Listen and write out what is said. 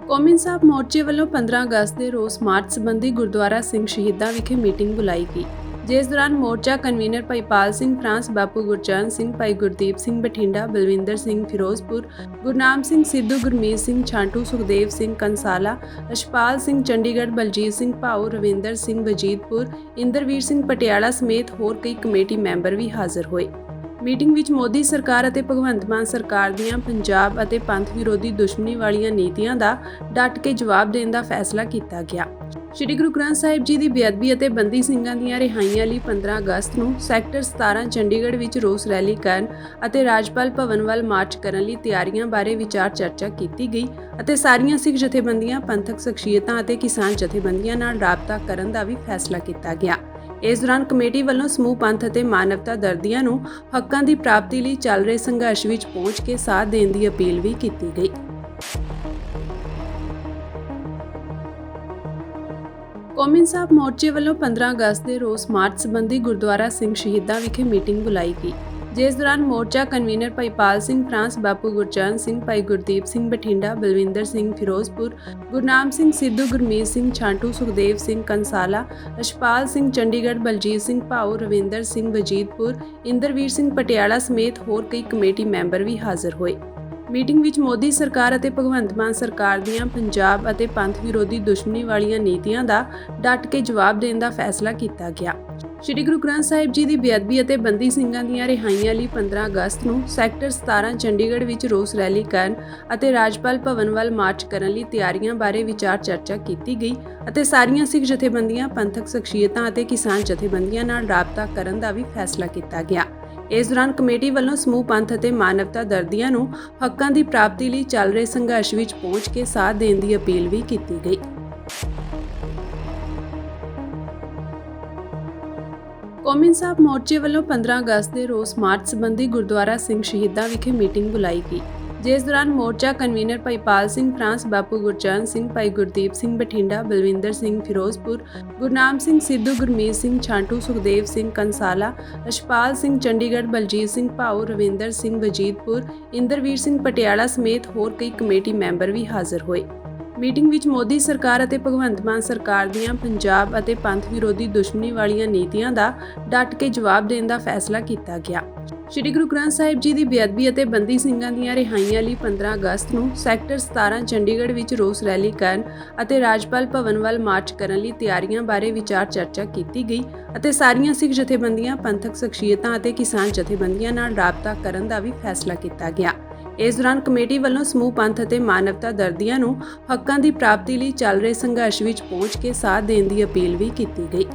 ਕੌਮੀ ਇਨਸਾਫ ਮੋਰਚੇ ਵੱਲੋਂ 15 ਅਗਸਤ ਦੇ ਰੋਸ ਮਾਰਚ ਸੰਬੰਧੀ ਗੁਰਦੁਆਰਾ ਸਿੰਘ ਸ਼ਹੀਦਾਂ ਵਿਖੇ ਮੀਟਿੰਗ ਬੁਲਾਈ ਗਈ, ਜਿਸ ਦੌਰਾਨ ਮੋਰਚਾ ਕਨਵੀਨਰ ਭਾਈ ਪਾਲ ਸਿੰਘ ਫਰਾਂਸ, ਬਾਪੂ ਗੁਰਚਰਨ ਸਿੰਘ, ਭਾਈ ਗੁਰਦੀਪ ਸਿੰਘ ਬਠਿੰਡਾ, ਬਲਵਿੰਦਰ ਸਿੰਘ ਫਿਰੋਜ਼ਪੁਰ, ਗੁਰਨਾਮ ਸਿੰਘ ਸਿੱਧੂ, ਗੁਰਮੀਤ ਸਿੰਘ ਛਾਂਟੂ, ਸੁਖਦੇਵ ਸਿੰਘ ਕੰਸਾਲਾ, ਰਸ਼ਪਾਲ ਸਿੰਘ ਚੰਡੀਗੜ੍ਹ, ਬਲਜੀਤ ਸਿੰਘ ਭਾਊ, ਰਵਿੰਦਰ ਸਿੰਘ ਵਜੀਦਪੁਰ, ਇੰਦਰਵੀਰ ਸਿੰਘ ਪਟਿਆਲਾ ਸਮੇਤ ਹੋਰ ਕਈ ਕਮੇਟੀ ਮੈਂਬਰ ਵੀ ਹਾਜ਼ਰ ਹੋਏ। ਮੀਟਿੰਗ ਵਿੱਚ ਮੋਦੀ ਸਰਕਾਰ ਅਤੇ ਭਗਵੰਤ ਮਾਨ ਸਰਕਾਰ ਦੀਆਂ ਪੰਜਾਬ ਅਤੇ ਪੰਥ ਵਿਰੋਧੀ ਦੁਸ਼ਮਣੀ ਵਾਲੀਆਂ ਨੀਤੀਆਂ ਦਾ ਡਟ ਕੇ ਜਵਾਬ ਦੇਣ ਦਾ ਫੈਸਲਾ ਕੀਤਾ ਗਿਆ। ਸ਼੍ਰੀ ਗੁਰੂ ਗ੍ਰੰਥ ਸਾਹਿਬ ਜੀ ਦੀ ਬੇਅਦਬੀ ਅਤੇ ਬੰਦੀ ਸਿੰਘਾਂ ਦੀਆਂ ਰਿਹਾਈਆਂ ਲਈ 15 ਅਗਸਤ ਨੂੰ ਸੈਕਟਰ 17 ਚੰਡੀਗੜ੍ਹ ਵਿੱਚ ਰੋਸ ਰੈਲੀ ਕਰਨ ਅਤੇ ਰਾਜਪਾਲ ਭਵਨ ਵੱਲ ਮਾਰਚ ਕਰਨ ਲਈ ਤਿਆਰੀਆਂ ਬਾਰੇ ਵਿਚਾਰ ਚਰਚਾ ਕੀਤੀ ਗਈ ਅਤੇ ਸਾਰੀਆਂ ਸਿੱਖ ਜਥੇਬੰਦੀਆਂ, ਪੰਥਕ ਸ਼ਖਸੀਅਤਾਂ ਅਤੇ ਕਿਸਾਨ ਜਥੇਬੰਦੀਆਂ ਨਾਲ ਰਾਬਤਾ ਕਰਨ ਦਾ ਵੀ ਫੈਸਲਾ ਕੀਤਾ ਗਿਆ। ਇਸ ਦੌਰਾਨ ਕਮੇਟੀ ਵੱਲੋਂ ਸਮੂਹ ਪੰਥ ਅਤੇ ਮਾਨਵਤਾ ਦਰਦੀਆਂ ਨੂੰ ਹੱਕਾਂ ਦੀ ਪ੍ਰਾਪਤੀ ਲਈ ਚੱਲ ਰਹੇ ਸੰਘਰਸ਼ ਵਿੱਚ ਪਹੁੰਚ ਕੇ ਸਾਥ ਦੇਣ ਦੀ ਅਪੀਲ ਵੀ ਕੀਤੀ ਗਈ। ਕੌਮੀ ਇਨਸਾਫ ਮੋਰਚੇ ਵੱਲੋਂ 15 ਅਗਸਤ ਦੇ ਰੋਸ ਮਾਰਚ ਸੰਬੰਧੀ ਗੁਰਦੁਆਰਾ ਸਿੰਘ ਸ਼ਹੀਦਾਂ ਵਿਖੇ ਮੀਟਿੰਗ ਬੁਲਾਈ ਗਈ, ਜਿਸ ਦੌਰਾਨ ਮੋਰਚਾ ਕਨਵੀਨਰ ਭਾਈ ਪਾਲ ਸਿੰਘ ਫਰਾਂਸ, ਬਾਪੂ ਗੁਰਚਰਨ ਸਿੰਘ, ਭਾਈ ਗੁਰਦੀਪ ਸਿੰਘ ਬਠਿੰਡਾ, ਬਲਵਿੰਦਰ ਸਿੰਘ ਫਿਰੋਜ਼ਪੁਰ, ਗੁਰਨਾਮ ਸਿੰਘ ਸਿੱਧੂ, ਗੁਰਮੀਤ ਸਿੰਘ ਛਾਂਟੂ, ਸੁਖਦੇਵ ਸਿੰਘ ਕੰਸਾਲਾ, ਰਸ਼ਪਾਲ ਸਿੰਘ ਚੰਡੀਗੜ੍ਹ, ਬਲਜੀਤ ਸਿੰਘ ਭਾਊ, ਰਵਿੰਦਰ ਸਿੰਘ ਵਜੀਦਪੁਰ, ਇੰਦਰਵੀਰ ਸਿੰਘ ਪਟਿਆਲਾ ਸਮੇਤ ਹੋਰ ਕਈ ਕਮੇਟੀ ਮੈਂਬਰ ਵੀ ਹਾਜ਼ਰ ਹੋਏ। ਮੀਟਿੰਗ ਵਿੱਚ ਮੋਦੀ ਸਰਕਾਰ ਅਤੇ ਭਗਵੰਤ ਮਾਨ ਸਰਕਾਰ ਦੀਆਂ ਪੰਜਾਬ ਅਤੇ ਪੰਥ ਵਿਰੋਧੀ ਦੁਸ਼ਮਣੀ ਵਾਲੀਆਂ ਨੀਤੀਆਂ ਦਾ ਡਟ ਕੇ ਜਵਾਬ ਦੇਣ ਦਾ ਫੈਸਲਾ ਕੀਤਾ ਗਿਆ। ਸ਼੍ਰੀ ਗੁਰੂ ਗ੍ਰੰਥ ਸਾਹਿਬ ਜੀ ਦੀ ਬੇਅਦਬੀ ਅਤੇ ਬੰਦੀ ਸਿੰਘਾਂ ਦੀਆਂ ਰਿਹਾਈਆਂ ਲਈ 15 ਅਗਸਤ ਨੂੰ ਸੈਕਟਰ 17 ਚੰਡੀਗੜ੍ਹ ਵਿੱਚ ਰੋਸ ਰੈਲੀ ਕਰਨ ਅਤੇ ਰਾਜਪਾਲ ਭਵਨ ਵੱਲ ਮਾਰਚ ਕਰਨ ਲਈ ਤਿਆਰੀਆਂ ਬਾਰੇ ਵਿਚਾਰ ਚਰਚਾ ਕੀਤੀ ਗਈ ਅਤੇ ਸਾਰੀਆਂ ਸਿੱਖ ਜਥੇਬੰਦੀਆਂ, ਪੰਥਕ ਸ਼ਖਸੀਅਤਾਂ ਅਤੇ ਕਿਸਾਨ ਜਥੇਬੰਦੀਆਂ ਨਾਲ ਰਾਬਤਾ ਕਰਨ ਦਾ ਵੀ ਫੈਸਲਾ ਕੀਤਾ ਗਿਆ। ਇਸ ਦੌਰਾਨ ਕਮੇਟੀ ਵੱਲੋਂ ਸਮੂਹ ਪੰਥ ਅਤੇ ਮਾਨਵਤਾ ਦਰਦੀਆਂ ਨੂੰ ਹੱਕਾਂ ਦੀ ਪ੍ਰਾਪਤੀ ਲਈ ਚੱਲ ਰਹੇ ਸੰਘਰਸ਼ ਵਿੱਚ ਪਹੁੰਚ ਕੇ ਸਾਥ ਦੇਣ ਦੀ ਅਪੀਲ ਵੀ ਕੀਤੀ ਗਈ। ਕੌਮੀ ਇਨਸਾਫ ਮੋਰਚੇ ਵੱਲੋਂ 15 ਅਗਸਤ ਦੇ ਰੋਸ ਮਾਰਚ ਸੰਬੰਧੀ ਗੁਰਦੁਆਰਾ ਸਿੰਘ ਸ਼ਹੀਦਾਂ ਵਿਖੇ ਮੀਟਿੰਗ ਬੁਲਾਈ ਗਈ, ਜਿਸ ਦੌਰਾਨ ਮੋਰਚਾ ਕਨਵੀਨਰ ਭਾਈ ਪਾਲ ਸਿੰਘ ਫਰਾਂਸ, ਬਾਪੂ ਗੁਰਚਰਨ ਸਿੰਘ, ਭਾਈ ਗੁਰਦੀਪ ਸਿੰਘ ਬਠਿੰਡਾ, ਬਲਵਿੰਦਰ ਸਿੰਘ ਫਿਰੋਜ਼ਪੁਰ, ਗੁਰਨਾਮ ਸਿੰਘ ਸਿੱਧੂ, ਗੁਰਮੀਤ ਸਿੰਘ ਛਾਂਟੂ, ਸੁਖਦੇਵ ਸਿੰਘ ਕੰਸਾਲਾ, ਰਸ਼ਪਾਲ ਸਿੰਘ ਚੰਡੀਗੜ੍ਹ, ਬਲਜੀਤ ਸਿੰਘ ਭਾਊ, ਰਵਿੰਦਰ ਸਿੰਘ ਵਜੀਦਪੁਰ, ਇੰਦਰਵੀਰ ਸਿੰਘ ਪਟਿਆਲਾ ਸਮੇਤ ਹੋਰ ਕਈ ਕਮੇਟੀ ਮੈਂਬਰ ਵੀ ਹਾਜ਼ਰ ਹੋਏ। ਮੀਟਿੰਗ ਵਿੱਚ ਮੋਦੀ ਸਰਕਾਰ ਅਤੇ ਭਗਵੰਤ ਮਾਨ ਸਰਕਾਰ ਦੀਆਂ ਪੰਜਾਬ ਅਤੇ ਪੰਥ ਵਿਰੋਧੀ ਦੁਸ਼ਮਣੀ ਵਾਲੀਆਂ ਨੀਤੀਆਂ ਦਾ ਡਟ ਕੇ ਜਵਾਬ ਦੇਣ ਦਾ ਫੈਸਲਾ ਕੀਤਾ ਗਿਆ। ਸ਼੍ਰੀ ਗੁਰੂ ਗ੍ਰੰਥ ਸਾਹਿਬ ਜੀ ਦੀ ਬੇਅਦਬੀ ਅਤੇ ਬੰਦੀ ਸਿੰਘਾਂ ਦੀਆਂ ਰਿਹਾਈਆਂ ਲਈ 15 ਅਗਸਤ ਨੂੰ ਸੈਕਟਰ 17 ਚੰਡੀਗੜ੍ਹ ਵਿੱਚ ਰੋਸ ਰੈਲੀ ਕਰਨ ਅਤੇ ਰਾਜਪਾਲ ਭਵਨ ਵੱਲ ਮਾਰਚ ਕਰਨ ਲਈ ਤਿਆਰੀਆਂ ਬਾਰੇ ਵਿਚਾਰ ਚਰਚਾ ਕੀਤੀ ਗਈ ਅਤੇ ਸਾਰੀਆਂ ਸਿੱਖ ਜਥੇਬੰਦੀਆਂ, ਪੰਥਕ ਸ਼ਖਸੀਅਤਾਂ ਅਤੇ ਕਿਸਾਨ ਜਥੇਬੰਦੀਆਂ ਨਾਲ ਰਾਬਤਾ ਕਰਨ ਦਾ ਵੀ ਫੈਸਲਾ ਕੀਤਾ ਗਿਆ। ਇਸ ਦੌਰਾਨ ਕਮੇਟੀ ਵੱਲੋਂ ਸਮੂਹ ਪੰਥ ਅਤੇ ਮਾਨਵਤਾ ਦਰਦੀਆਂ ਨੂੰ ਹੱਕਾਂ ਦੀ ਪ੍ਰਾਪਤੀ ਲਈ ਚੱਲ ਰਹੇ ਸੰਘਰਸ਼ ਵਿੱਚ ਪਹੁੰਚ ਕੇ ਸਾਥ ਦੇਣ ਦੀ ਅਪੀਲ ਵੀ ਕੀਤੀ ਗਈ।